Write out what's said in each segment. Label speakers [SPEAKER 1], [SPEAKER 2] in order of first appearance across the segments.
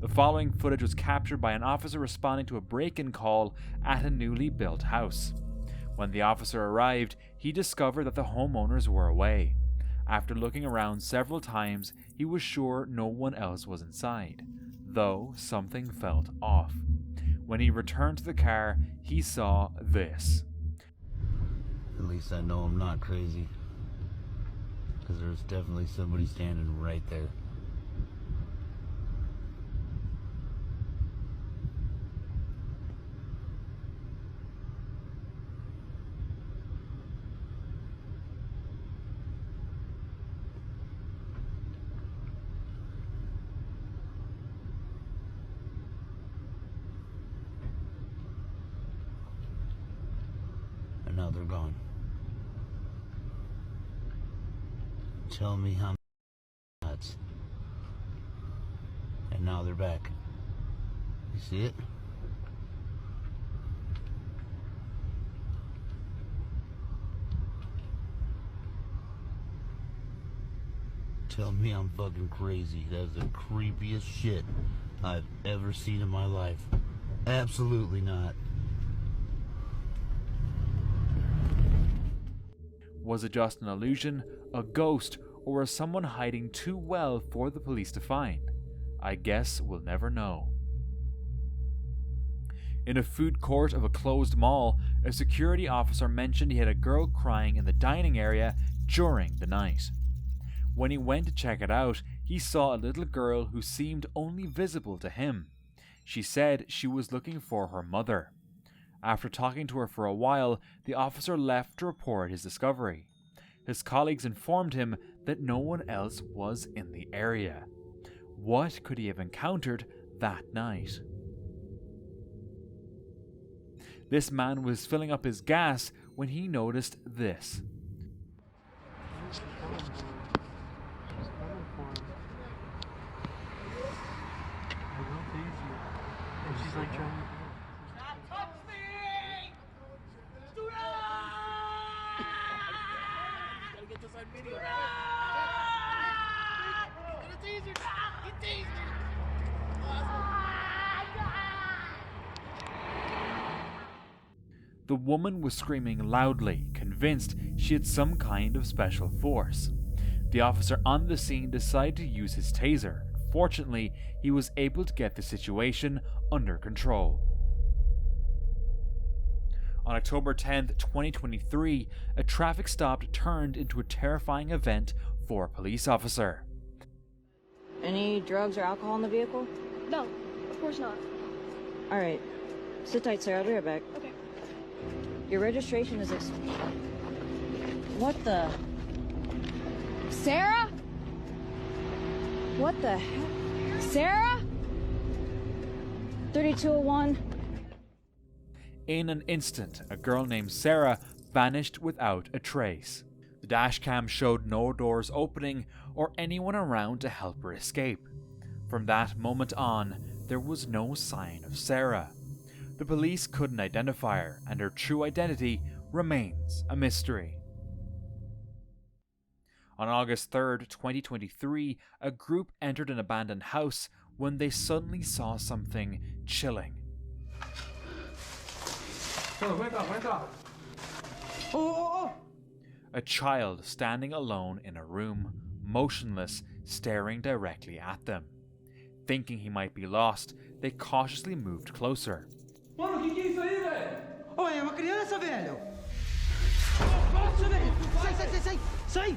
[SPEAKER 1] The following footage was captured by an officer responding to a break-in call at a newly built house. When the officer arrived, he discovered that the homeowners were away. After looking around several times, he was sure no one else was inside, though something felt off. When he returned to the car, he saw this.
[SPEAKER 2] At least I know I'm not crazy, because there's definitely somebody standing right there. And now they're gone. Tell me how nuts. And now they're back. You see it? Tell me I'm fucking crazy. That's the creepiest shit I've ever seen in my life. Absolutely not.
[SPEAKER 1] Was it just an illusion, a ghost, or was someone hiding too well for the police to find? I guess we'll never know. In a food court of a closed mall, a security officer mentioned he had a girl crying in the dining area during the night. When he went to check it out, he saw a little girl who seemed only visible to him. She said she was looking for her mother. After talking to her for a while, the officer left to report his discovery. His colleagues informed him that no one else was in the area. What could he have encountered that night? This man was filling up his gas when he noticed this.
[SPEAKER 3] She's like trying to...
[SPEAKER 1] The woman was screaming loudly, convinced she had some kind of special force. The officer on the scene decided to use his taser. Fortunately, he was able to get the situation under control. On October 10th, 2023, a traffic stop turned into a terrifying event for a police officer.
[SPEAKER 4] Any drugs or alcohol in the vehicle?
[SPEAKER 5] No, of course not.
[SPEAKER 4] Alright. Sit tight, sir. I'll be right back.
[SPEAKER 5] Okay.
[SPEAKER 4] Your registration is What the... Sarah? What the heck? Sarah? 3201.
[SPEAKER 1] In an instant, a girl named Sarah vanished without a trace. The dashcam showed no doors opening or anyone around to help her escape. From that moment on, there was no sign of Sarah. The police couldn't identify her, and her true identity remains a mystery. On August 3rd, 2023, a group entered an abandoned house when they suddenly saw something chilling. A child standing alone in a room, motionless, staring directly at them. Thinking he might be lost, they cautiously moved closer.
[SPEAKER 3] Mano, que é isso aí, velho?
[SPEAKER 6] Ô, é uma criança, velho! Sai!
[SPEAKER 3] Sai!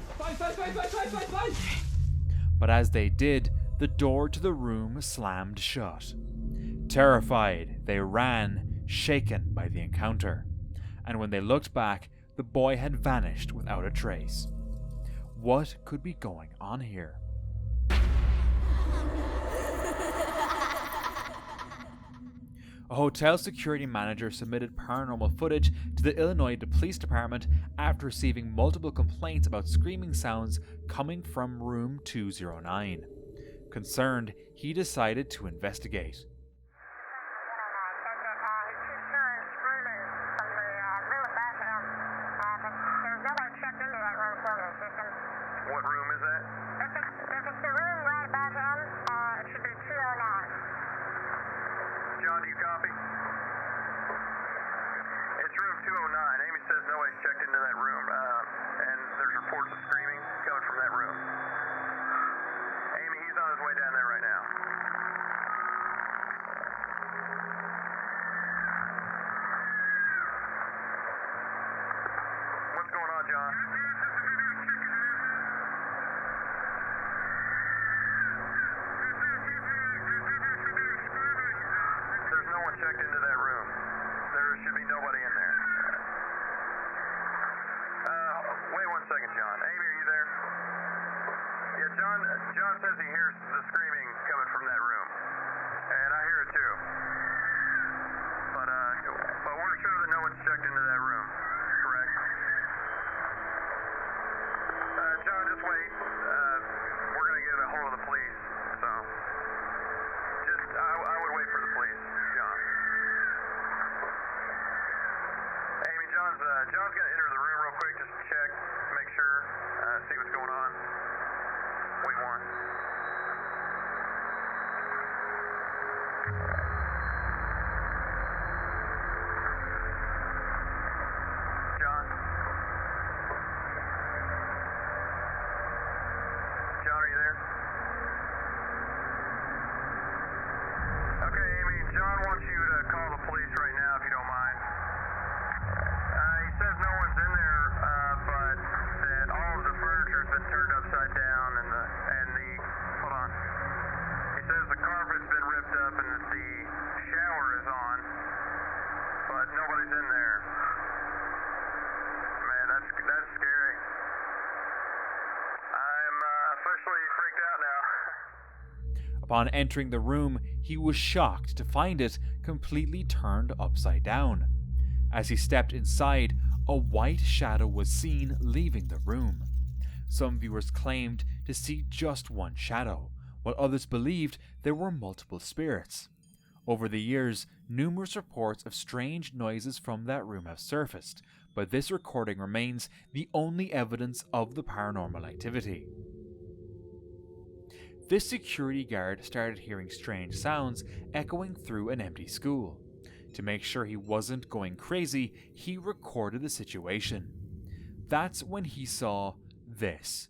[SPEAKER 1] But as they did, the door to the room slammed shut. Terrified, they ran, shaken by the encounter. And when they looked back, the boy had vanished without a trace. What could be going on here? A hotel security manager submitted paranormal footage to the Illinois Police Department after receiving multiple complaints about screaming sounds coming from room 209. Concerned, he decided to investigate.
[SPEAKER 7] What room is that? If it's the room right above him, it should be 209. John, do you copy? It's room 209. Amy says nobody's checked into that room, and there's reports of screaming coming from that room. Amy, he's on his way down there right now. What's going on, John? There's no one checked into that room. There should be nobody in there. Wait 1 second, John. Amy, are you there? Yeah, John says he hears the screaming coming from that room. And I hear it too. But we're sure that no one's checked into that room. Correct? John, just wait. We're going to get a hold of the police. So, I would wait for the police, John. Amy, John's going to enter the room real quick, just to check, make sure, see what's going on. Wait one. John? John, are you there? Okay, Amy, John wants you to call the police right now, if you don't mind. He says no one's in there, but that all of the furniture's been turned upside down, and the hold on. He says the carpet's been ripped up and that the shower is on, but nobody's in there. Man, that's scary. I'm officially freaked out now.
[SPEAKER 1] Upon entering the room, he was shocked to find it completely turned upside down. As he stepped inside, a white shadow was seen leaving the room. Some viewers claimed to see just one shadow, while others believed there were multiple spirits. Over the years, numerous reports of strange noises from that room have surfaced, but this recording remains the only evidence of the paranormal activity. This security guard started hearing strange sounds echoing through an empty school. To make sure he wasn't going crazy, he recorded the situation. That's when he saw this.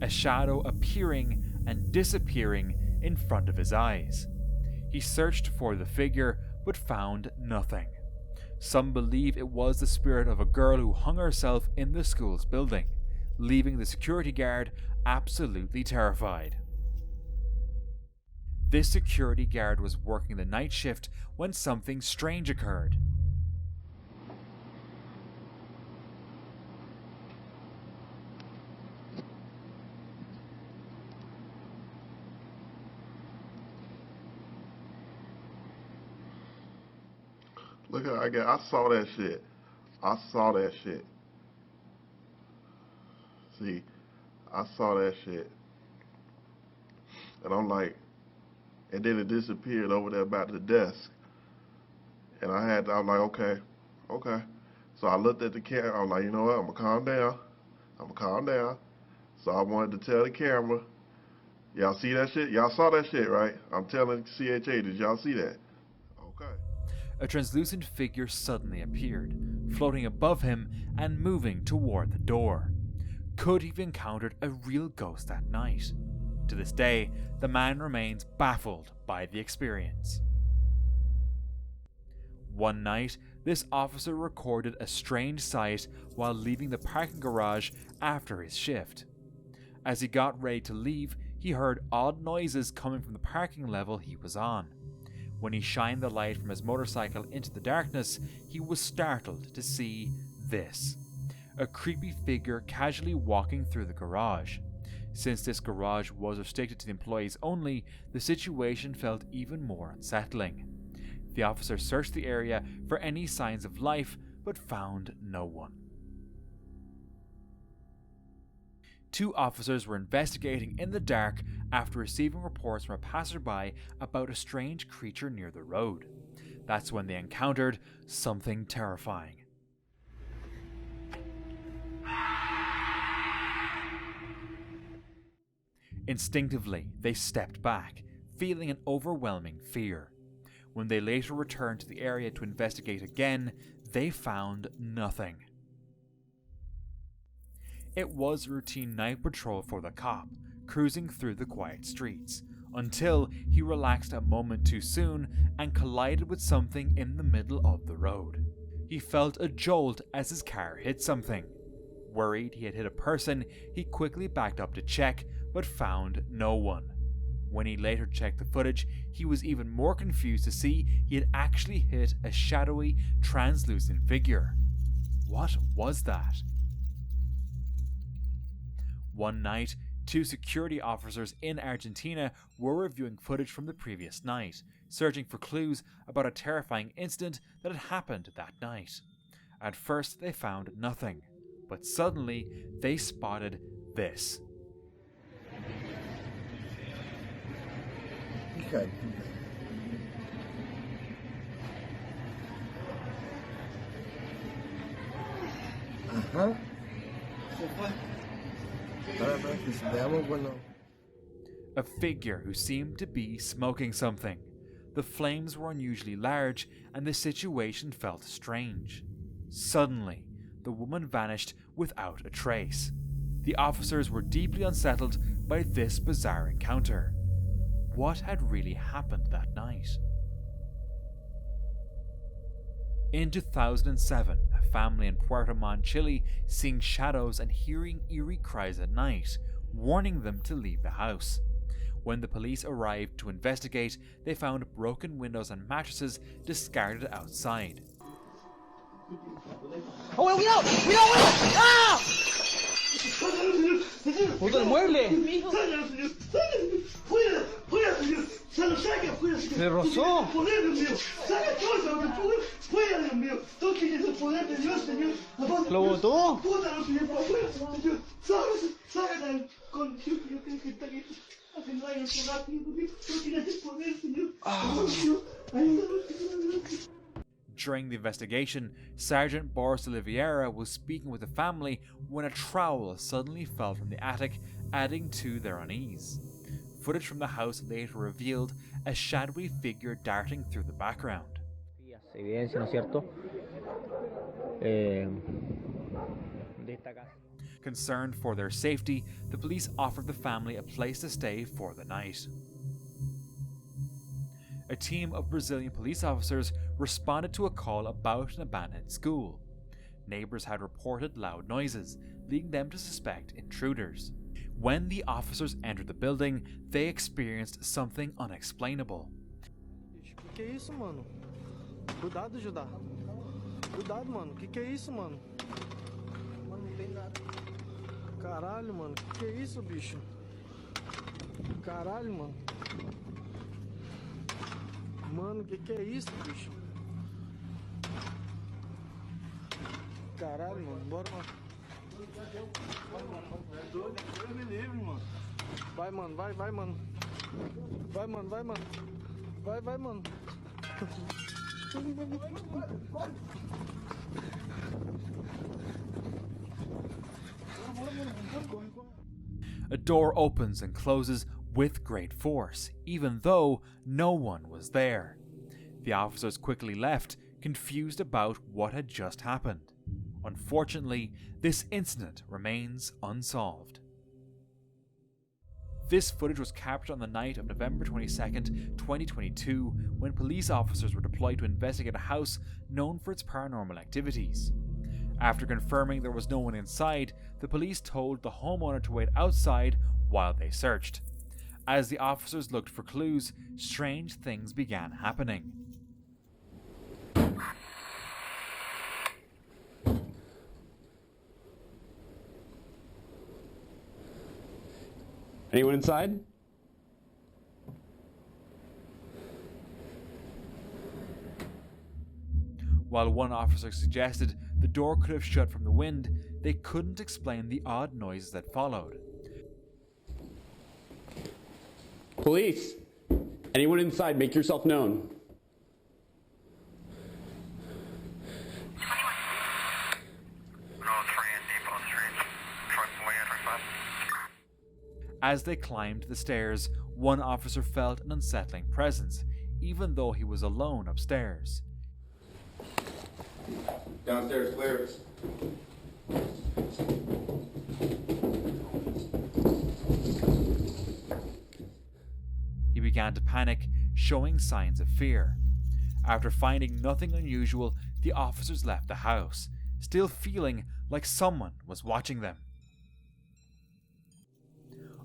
[SPEAKER 1] A shadow appearing and disappearing in front of his eyes. He searched for the figure, but found nothing. Some believe it was the spirit of a girl who hung herself in the school's building, leaving the security guard absolutely terrified. This security guard was working the night shift when something strange occurred.
[SPEAKER 8] Look at I saw that shit. I saw that shit. See, I saw that shit. And I'm like, and then it disappeared over there by the desk. And I'm like, okay. So I looked at the camera. I was like, you know what? I'm gonna calm down. So I wanted to tell the camera, y'all see that shit? Y'all saw that shit, right? I'm telling CHA, did y'all see that? Okay.
[SPEAKER 1] A translucent figure suddenly appeared, floating above him and moving toward the door. Could he have encountered a real ghost that night? To this day, the man remains baffled by the experience. One night, this officer recorded a strange sight while leaving the parking garage after his shift. As he got ready to leave, he heard odd noises coming from the parking level he was on. When he shined the light from his motorcycle into the darkness, he was startled to see this. A creepy figure casually walking through the garage. Since this garage was restricted to the employees only, the situation felt even more unsettling. The officers searched the area for any signs of life, but found no one. 2 officers were investigating in the dark after receiving reports from a passerby about a strange creature near the road. That's when they encountered something terrifying. Instinctively, they stepped back, feeling an overwhelming fear. When they later returned to the area to investigate again, they found nothing. It was routine night patrol for the cop, cruising through the quiet streets, until he relaxed a moment too soon and collided with something in the middle of the road. He felt a jolt as his car hit something. Worried he had hit a person, he quickly backed up to check, but found no one. When he later checked the footage, he was even more confused to see he had actually hit a shadowy, translucent figure. What was that? One night, 2 security officers in Argentina were reviewing footage from the previous night, searching for clues about a terrifying incident that had happened that night. At first, they found nothing, but suddenly they spotted this.
[SPEAKER 2] Okay. Ajá. Se fue. Ahora que si veamos, bueno.
[SPEAKER 1] A figure who seemed to be smoking something. The flames were unusually large and the situation felt strange. Suddenly, the woman vanished without a trace. The officers were deeply unsettled by this bizarre encounter. What had really happened that night? In 2007, a family in Puerto Montt, Chile, seeing shadows and hearing eerie cries at night, warning them to leave the house. When the police arrived to investigate, they found broken windows and mattresses discarded outside.
[SPEAKER 6] ¡Oh, cuidado! ¡Cuidado, cuidado! ¡Ah! ¡Puto el mueble!
[SPEAKER 3] ¡Fuera! ¡Fuera, señor! ¡Se lo saca! ¡Fuera, señor!
[SPEAKER 6] ¡Se rozó!
[SPEAKER 3] ¡Poder de Dios! ¡Saca todo, hombre! ¡Fuera, Dios mío! ¡Toquen ese poder de Dios, señor!
[SPEAKER 6] ¿Lo botó?
[SPEAKER 3] ¡Bótalo, señor! ¡Fuera, señor! ¡Sácalo! ¡Con Dios, yo creo que está aquí! ¡Haciendo algo rápido! ¡Toquen ese poder, señor! ¡Oh, Dios! ¡Ayúdanos, señor!
[SPEAKER 1] During the investigation, Sergeant Boris Oliveira was speaking with the family when a trowel suddenly fell from the attic, adding to their unease. Footage from the house later revealed a shadowy figure darting through the background.
[SPEAKER 9] Evidencia, ¿no es cierto? De esta casa.
[SPEAKER 1] Concerned for their safety, the police offered the family a place to stay for the night. A team of Brazilian police officers responded to a call about an abandoned school. Neighbors had reported loud noises, leading them to suspect intruders. When the officers entered the building, they experienced something unexplainable.
[SPEAKER 10] Que é isso, mano? Cuidado, Judá. Cuidado, mano. Que é isso, mano? Mano, não tem nada. Caralho, mano. Que é isso, bicho? Caralho, mano. Mano, que é isso, bicho? Caralho, mano. Bora, mano. Deus me livre, mano. Vai, mano. Vai, mano. Vai, mano. Vai, mano. Vai, mano.
[SPEAKER 1] A door opens and closes with great force, even though no one was there. The officers quickly left, confused about what had just happened. Unfortunately, this incident remains unsolved. This footage was captured on the night of November 22nd, 2022, when police officers were deployed to investigate a house known for its paranormal activities. After confirming there was no one inside, the police told the homeowner to wait outside while they searched. As the officers looked for clues, strange things began happening.
[SPEAKER 11] Anyone inside?
[SPEAKER 1] While one officer suggested the door could have shut from the wind, they couldn't explain the odd noises that followed.
[SPEAKER 11] Police! Anyone inside, make yourself known.
[SPEAKER 1] As they climbed the stairs, one officer felt an unsettling presence, even though he was alone upstairs.
[SPEAKER 11] Downstairs clear.
[SPEAKER 1] He began to panic, showing signs of fear. After finding nothing unusual, the officers left the house, still feeling like someone was watching them.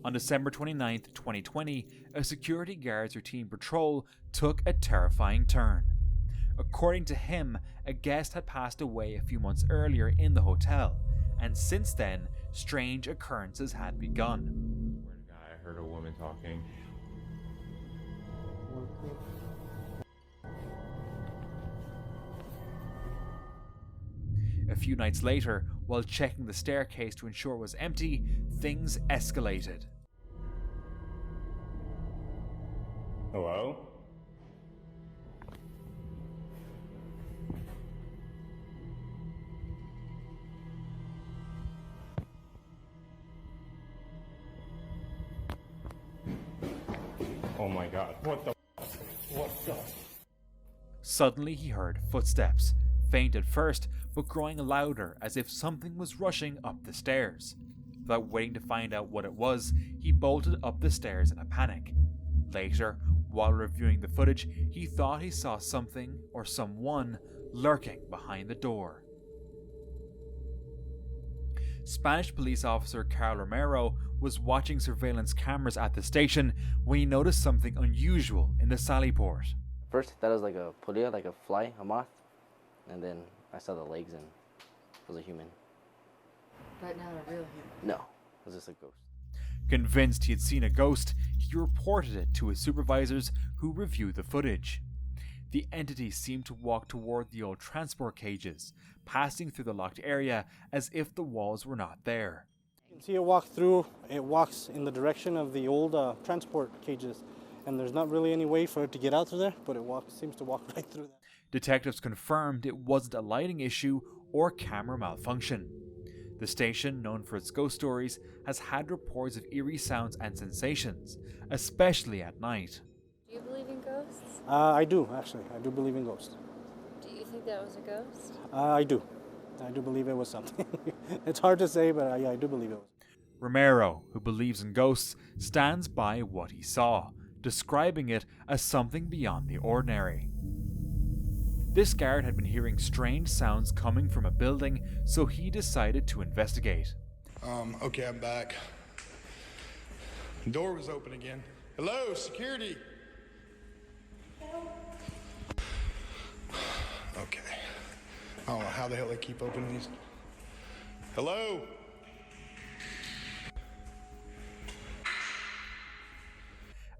[SPEAKER 1] On December 29, 2020, a security guard's routine patrol took a terrifying turn. According to him, a guest had passed away a few months earlier in the hotel, and since then, strange occurrences had begun.
[SPEAKER 12] I heard a woman talking.
[SPEAKER 1] A few nights later, while checking the staircase to ensure it was empty, things escalated.
[SPEAKER 12] Hello? Oh my god, what the?
[SPEAKER 1] Suddenly he heard footsteps, faint at first, but growing louder as if something was rushing up the stairs. Without waiting to find out what it was, he bolted up the stairs in a panic. Later, while reviewing the footage, he thought he saw something or someone lurking behind the door. Spanish police officer Carl Romero was watching surveillance cameras at the station when he noticed something unusual in the sally port.
[SPEAKER 13] First, I thought it was like a polilla, like a fly, a moth, and then I saw the legs and it was a human.
[SPEAKER 14] But not a real human.
[SPEAKER 13] No, it was just a ghost.
[SPEAKER 1] Convinced he had seen a ghost, he reported it to his supervisors who reviewed the footage. The entity seemed to walk toward the old transport cages, passing through the locked area as if the walls were not there.
[SPEAKER 10] You can see it walk through, it walks in the direction of the old transport cages, and there's not really any way for it to get out through there, but it seems to walk right through that.
[SPEAKER 1] Detectives confirmed it wasn't a lighting issue or camera malfunction. The station, known for its ghost stories, has had reports of eerie sounds and sensations, especially at night.
[SPEAKER 14] Do you believe in ghosts?
[SPEAKER 10] I do, actually. I do believe in ghosts.
[SPEAKER 14] Do you think that was a ghost?
[SPEAKER 10] I do. I do believe it was something. It's hard to say, but I do believe it was.
[SPEAKER 1] Romero, who believes in ghosts, stands by what he saw, describing it as something beyond the ordinary. This guard had been hearing strange sounds coming from a building, so he decided to investigate.
[SPEAKER 15] Okay, I'm back. The door was open again. Hello, security. Okay. I don't know how the hell they keep opening these. Hello?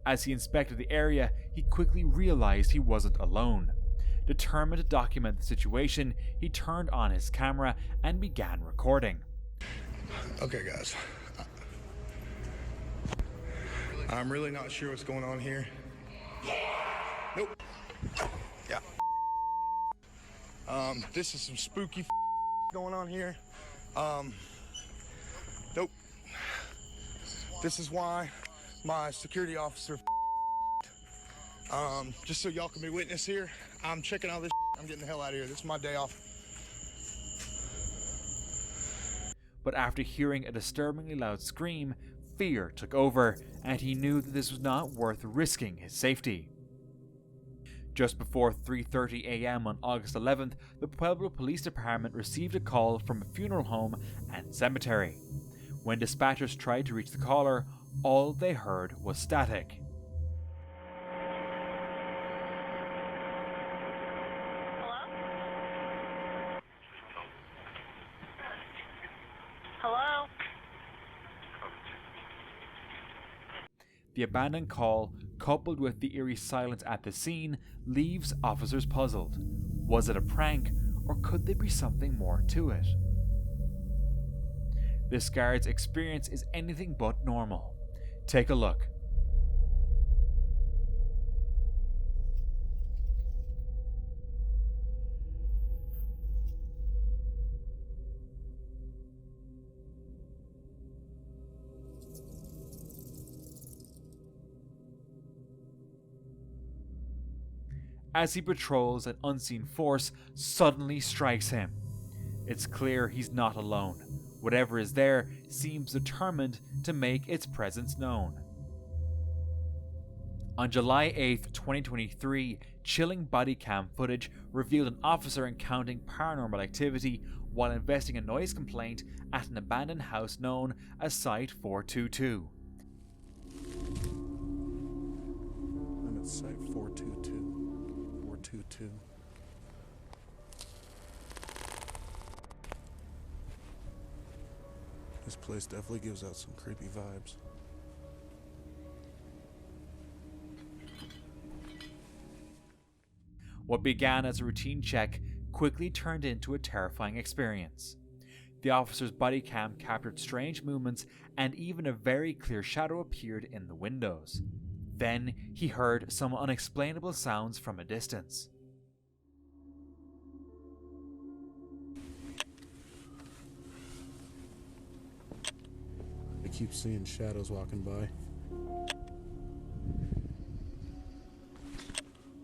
[SPEAKER 1] As he inspected the area, he quickly realized he wasn't alone. Determined to document the situation, he turned on his camera and began recording.
[SPEAKER 15] Okay, guys. I'm really not sure what's going on here. Nope. Yeah. This is some spooky going on here. Nope. This is why my security officer just so y'all can be witness here, I'm checking out this. I'm getting the hell out of here. This is my day off.
[SPEAKER 1] But after hearing a disturbingly loud scream, fear took over, and he knew that this was not worth risking his safety. Just before 3:30 a.m. on August 11th, the Pueblo Police Department received a call from a funeral home and cemetery. When dispatchers tried to reach the caller, all they heard was static.
[SPEAKER 7] Hello?
[SPEAKER 1] The abandoned call, coupled with the eerie silence at the scene, leaves officers puzzled. Was it a prank, or could there be something more to it? This guard's experience is anything but normal. Take a look. As he patrols, an unseen force suddenly strikes him. It's clear he's not alone. Whatever is there seems determined to make its presence known. On July 8, 2023, chilling body cam footage revealed an officer encountering paranormal activity while investigating a noise complaint at an abandoned house known as Site 422.
[SPEAKER 10] I'm at Site 422. 422. This place definitely gives out some creepy vibes.
[SPEAKER 1] What began as a routine check quickly turned into a terrifying experience. The officer's body cam captured strange movements and even a very clear shadow appeared in the windows. Then he heard some unexplainable sounds from a distance.
[SPEAKER 10] I keep seeing shadows walking by.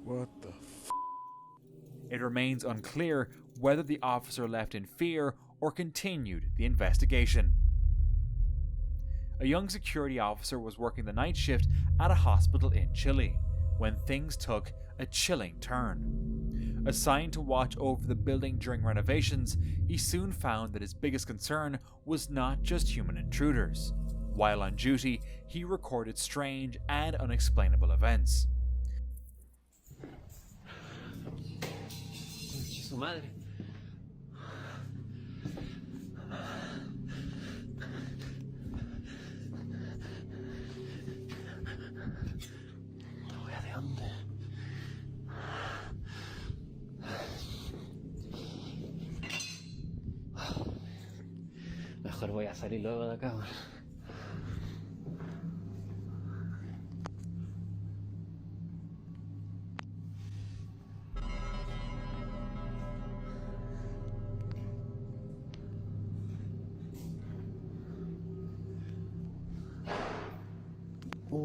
[SPEAKER 10] What the f?
[SPEAKER 1] It remains unclear whether the officer left in fear or continued the investigation. A young security officer was working the night shift at a hospital in Chile when things took a chilling turn. Assigned to watch over the building during renovations, he soon found that his biggest concern was not just human intruders. While on duty, he recorded strange and unexplainable events.
[SPEAKER 9] Su madre. Mejor voy a salir luego de acá.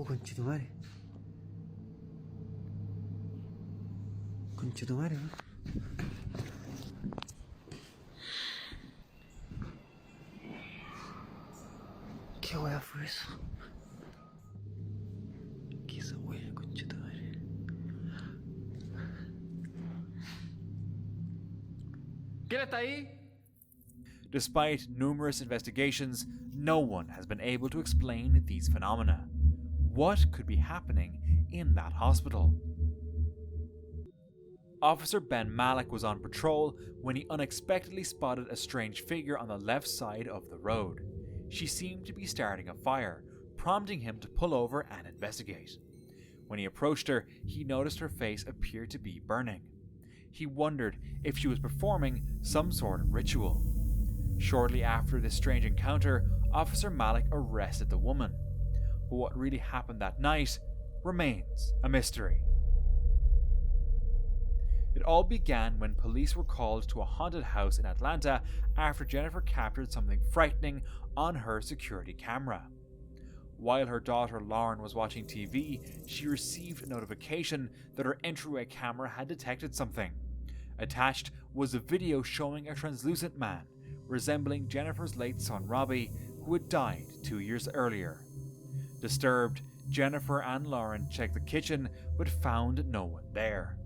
[SPEAKER 6] Conchetumare. Conchetumare, ¿no? ¿Qué hueá fue eso? ¿Qué esa hueá, conchetumare?
[SPEAKER 1] ¿Quién está ahí? Despite numerous investigations, no one has been able to explain these phenomena. What could be happening in that hospital? Officer Ben Malik was on patrol when he unexpectedly spotted a strange figure on the left side of the road. She seemed to be starting a fire, prompting him to pull over and investigate. When he approached her, he noticed her face appeared to be burning. He wondered if she was performing some sort of ritual. Shortly after this strange encounter, Officer Malik arrested the woman. But what really happened that night remains a mystery. It all began when police were called to a haunted house in Atlanta after Jennifer captured something frightening on her security camera. While her daughter Lauren was watching TV, she received a notification that her entryway camera had detected something. Attached was a video showing a translucent man, resembling Jennifer's late son Robbie, who had died 2 years earlier. Disturbed, Jennifer and Lauren checked the kitchen but found no one there.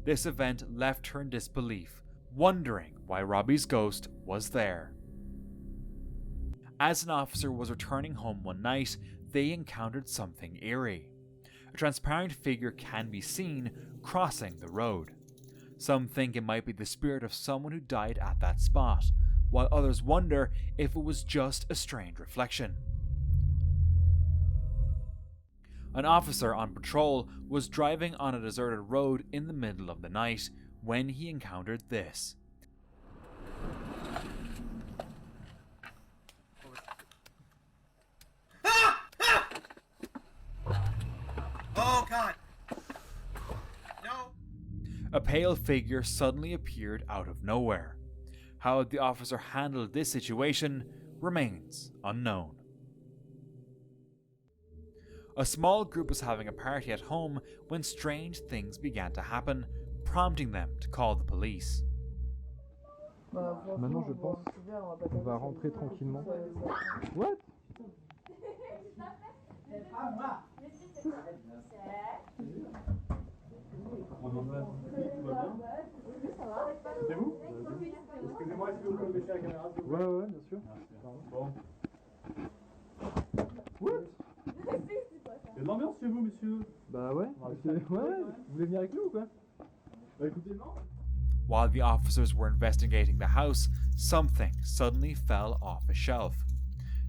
[SPEAKER 1] This event left her in disbelief, wondering why Robbie's ghost was there. As an officer was returning home one night, they encountered something eerie. A transparent figure can be seen crossing the road. Some think it might be the spirit of someone who died at that spot, while others wonder if it was just a strange reflection. An officer on patrol was driving on a deserted road in the middle of the night when he encountered this.
[SPEAKER 16] Oh God! No!
[SPEAKER 1] A pale figure suddenly appeared out of nowhere. How the officer handled this situation remains unknown. A small group was having a party at home when strange things began to happen, prompting them to call the police.
[SPEAKER 17] Maintenant, je pense qu'on va rentrer tranquillement. What? C'est vous? Excusez-moi, est-ce que vous pouvez baisser la caméra? Ouais, bien sûr. Bon. What? Il y a de l'ambiance chez vous, monsieur? Bah ouais. Vous voulez venir avec nous ou quoi? Bah écoutez, non.
[SPEAKER 1] While the officers were investigating the house, something suddenly fell off a shelf.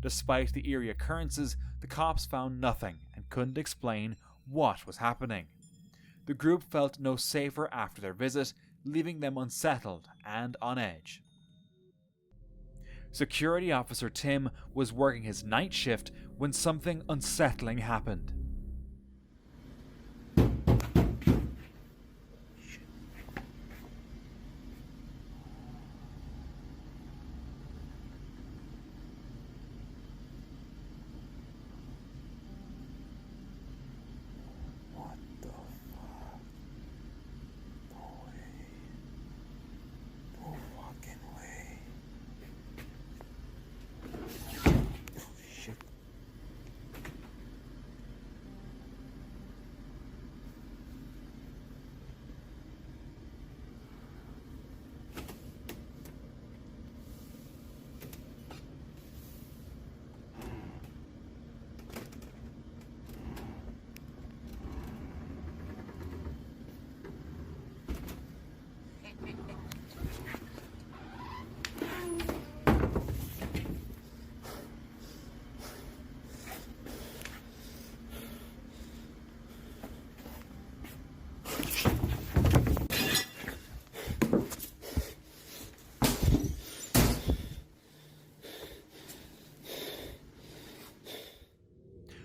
[SPEAKER 1] Despite the eerie occurrences, the cops found nothing and couldn't explain what was happening. The group felt no safer after their visit, leaving them unsettled and on edge. Security Officer Tim was working his night shift when something unsettling happened.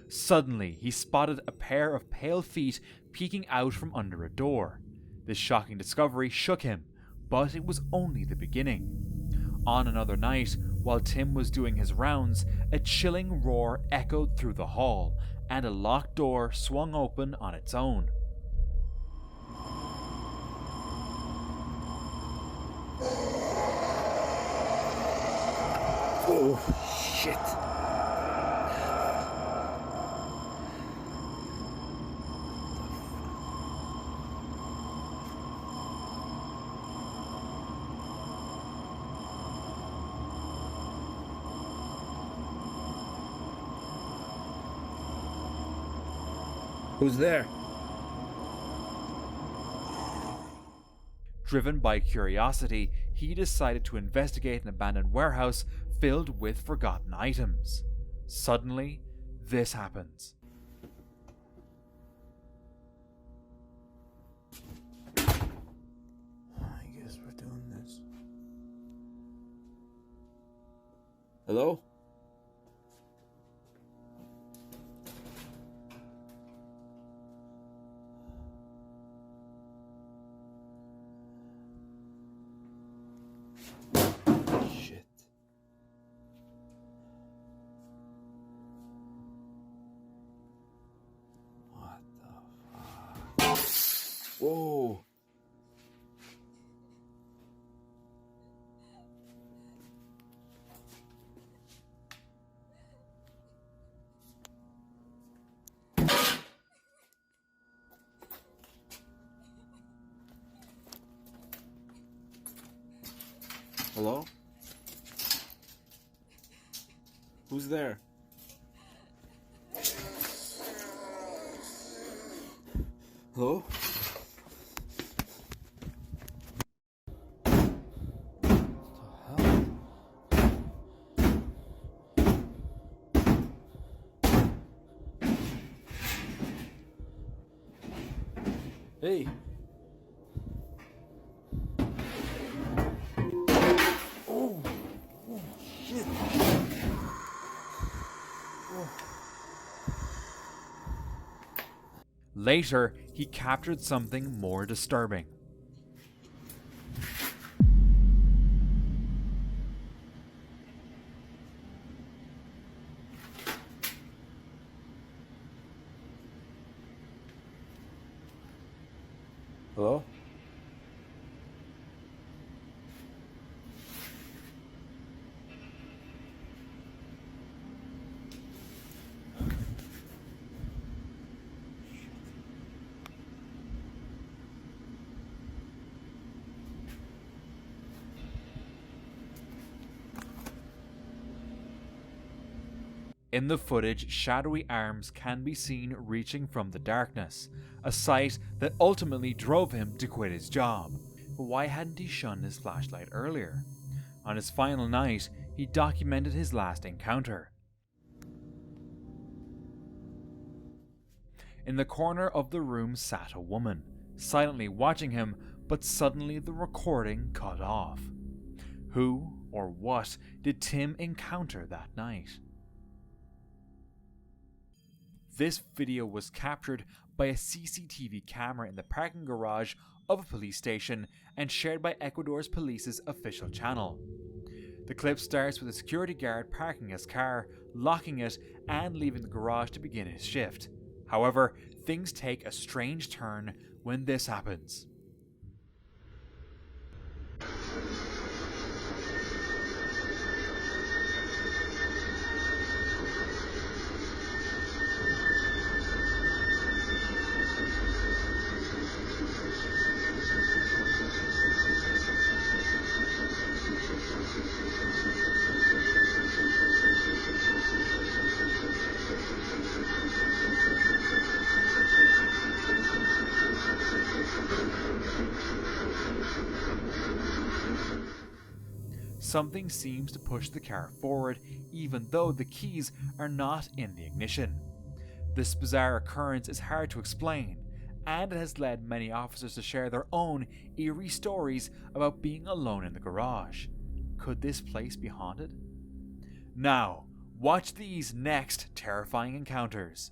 [SPEAKER 1] Suddenly, he spotted a pair of pale feet peeking out from under a door. This shocking discovery shook him, but it was only the beginning. On another night, while Tim was doing his rounds, a chilling roar echoed through the hall, and a locked door swung open on its own.
[SPEAKER 16] Oh, shit. Who's there?
[SPEAKER 1] Driven by curiosity, he decided to investigate an abandoned warehouse filled with forgotten items. Suddenly, this happens.
[SPEAKER 16] I guess we're doing this. Hello? Whoa. Hello? Who's there? Hello? Hey. Oh, shit.
[SPEAKER 1] Later, he captured something more disturbing.
[SPEAKER 16] Hello?
[SPEAKER 1] In the footage, shadowy arms can be seen reaching from the darkness, a sight that ultimately drove him to quit his job. But why hadn't he shunned his flashlight earlier? On his final night, he documented his last encounter. In the corner of the room sat a woman, silently watching him, but suddenly the recording cut off. Who or what did Tim encounter that night? This video was captured by a CCTV camera in the parking garage of a police station and shared by Ecuador's police's official channel. The clip starts with a security guard parking his car, locking it, and leaving the garage to begin his shift. However, things take a strange turn when this happens. Something seems to push the car forward, even though the keys are not in the ignition. This bizarre occurrence is hard to explain, and it has led many officers to share their own eerie stories about being alone in the garage. Could this place be haunted? Now, watch these next terrifying encounters.